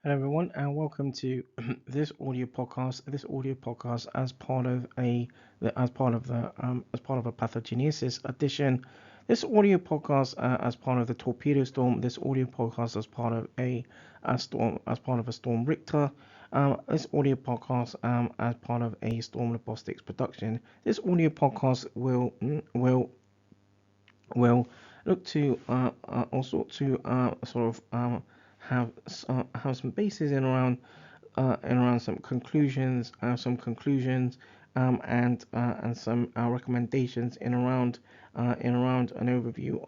Hello everyone, and welcome to this audio podcast. This audio podcast as part of a pathogenesis edition. This audio podcast as part of the Torpedo storm. This audio podcast as part of a storm Richter. This audio podcast as part of a storm robotics production. This audio podcast will look to also to sort of have some bases in around some conclusions, and some recommendations in around an overview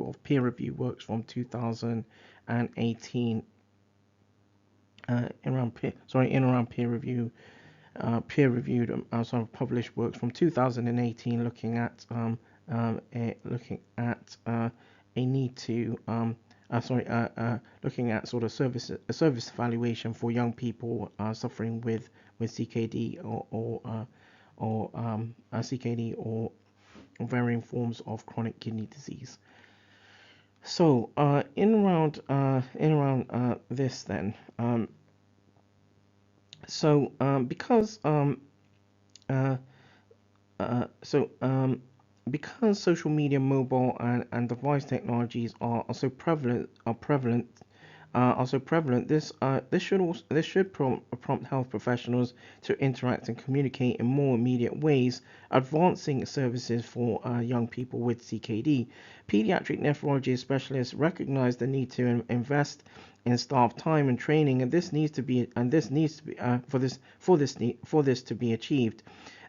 of peer review works from 2018. In around peer reviewed sort of published works from 2018, looking at a need to looking at sort of service evaluation for young people suffering with CKD or CKD or varying forms of chronic kidney disease. So in around this then, because uh, so because social media, mobile, and device technologies are so prevalent, this should prompt health professionals to interact and communicate in more immediate ways, advancing services for young people with CKD. Pediatric nephrology specialists recognize the need to invest in staff time and training, and this needs to be for this to be achieved.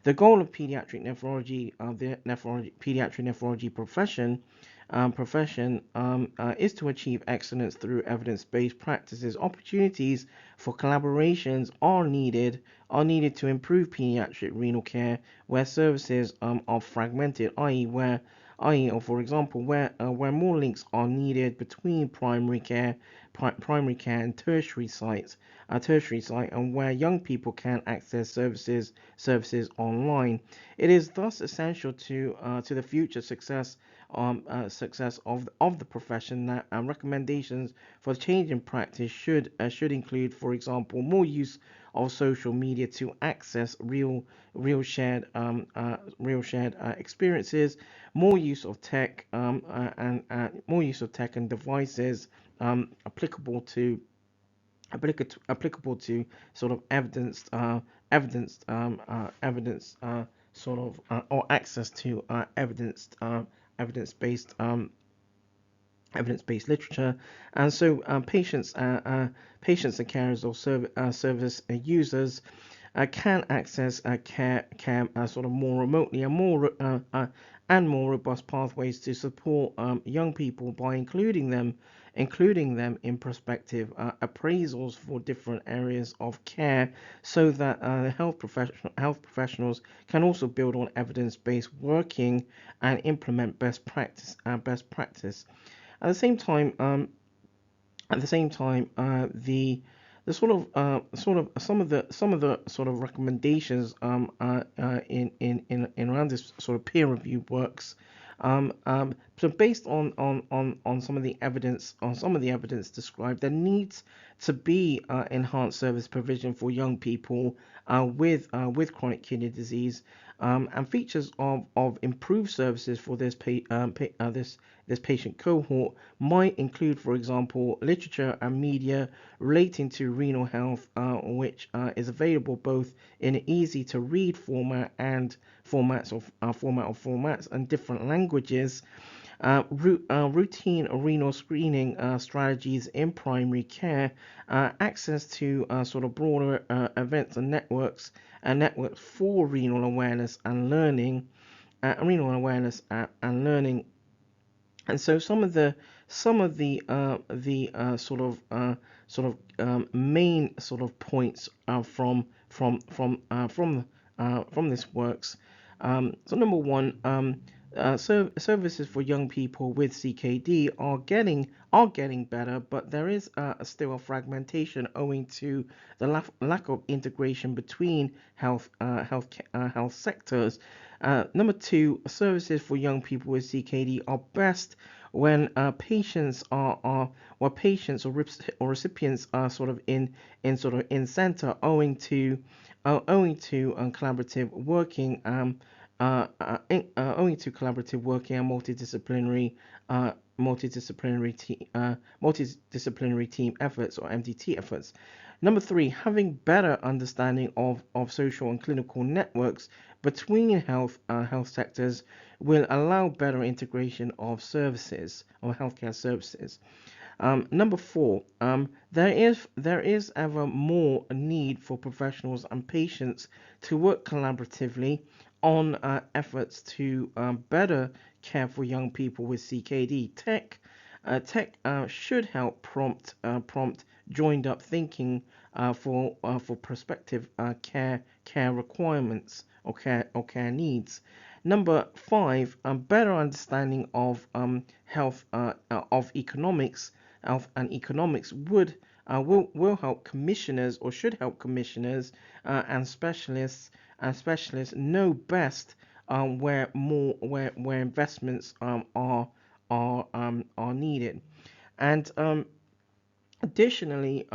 The goal of pediatric nephrology, pediatric nephrology profession is to achieve excellence through evidence-based practices. Opportunities for collaborations are needed to improve pediatric renal care where services are fragmented, or for example, where more links are needed between primary care and tertiary site, and where young people can access services online. It is thus essential to the future success of the profession that recommendations for change in practice should include, for example, more use of social media to access real shared experiences, more use of tech and more use of tech and devices applicable to sort of evidence sort of or access to evidence-based evidence-based literature, and so patients and carers or service users can access care sort of more remotely and more robust pathways to support young people by including them in prospective appraisals for different areas of care, so that health professionals can also build on evidence-based working and implement best practice. At the same time, the some of the sort of recommendations in around this sort of peer review works. So based on some of the evidence described, there needs to be enhanced service provision for young people with chronic kidney disease, and features of improved services for this patient cohort might include, for example, literature and media relating to renal health, which is available both in an easy to read format and formats and different languages. Routine renal screening strategies in primary care, access to sort of broader events and networks for renal awareness and learning. And so some of the main sort of points from this works. So number one, services for young people with CKD are getting better, but there is still a fragmentation owing to the lack of integration between health sectors. Number two, services for young people with CKD are best when patients are or patients or recipients are sort of in center, owing to collaborative working owing to collaborative working and multidisciplinary team efforts, or MDT efforts. Number three, having better understanding of social and clinical networks between health sectors will allow better integration of services, or healthcare services. Number four, there is ever more need for professionals and patients to work collaboratively on efforts to better care for young people with CKD. Tech should help prompt joined up thinking for prospective care requirements, or care needs. Number five, better understanding of of economics will help commissioners, or should help commissioners and specialists know best where investments are needed. And additionally,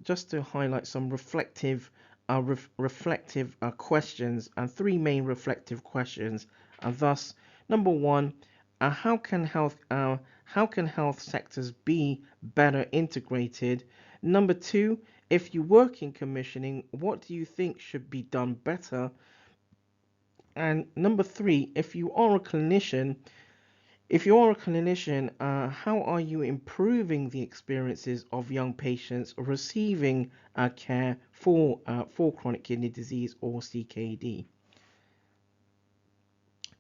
just to highlight some reflective questions, and three main reflective questions. And thus, number one, how can health sectors be better integrated? Number two, if you work in commissioning, what do you think should be done better? And number three, if you are a clinician, how are you improving the experiences of young patients receiving care for chronic kidney disease, or CKD?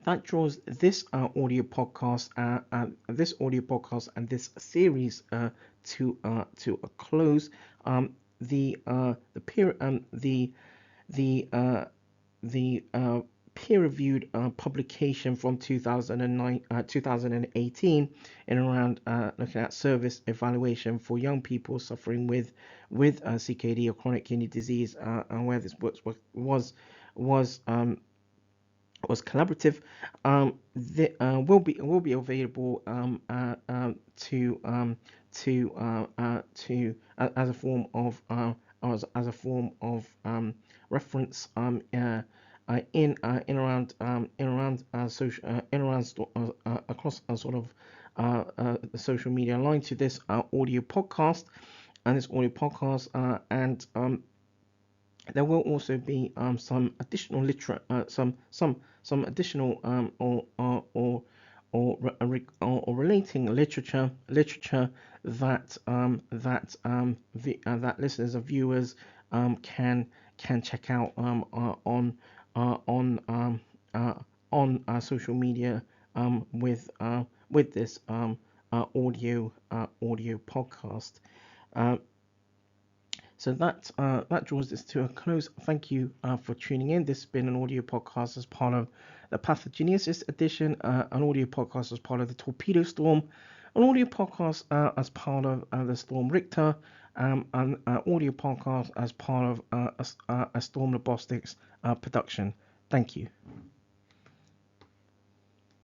That draws this audio podcast and this series to a close. The peer the peer-reviewed publication from 2018 in around looking at service evaluation for young people suffering with CKD, or chronic kidney disease, and where this work was collaborative, will be available to as a form of reference across the social media line to this audio podcast and there will also be some additional some additional or relating literature that that listeners and viewers can check out on social media with this audio podcast. So that draws this to a close. Thank you for tuning in. This has been an audio podcast as part of the Pathogenesis edition, an audio podcast as part of the Torpedo Storm, an audio podcast as part of the Storm Richter, an audio podcast as part of a Storm Robotics production. Thank you.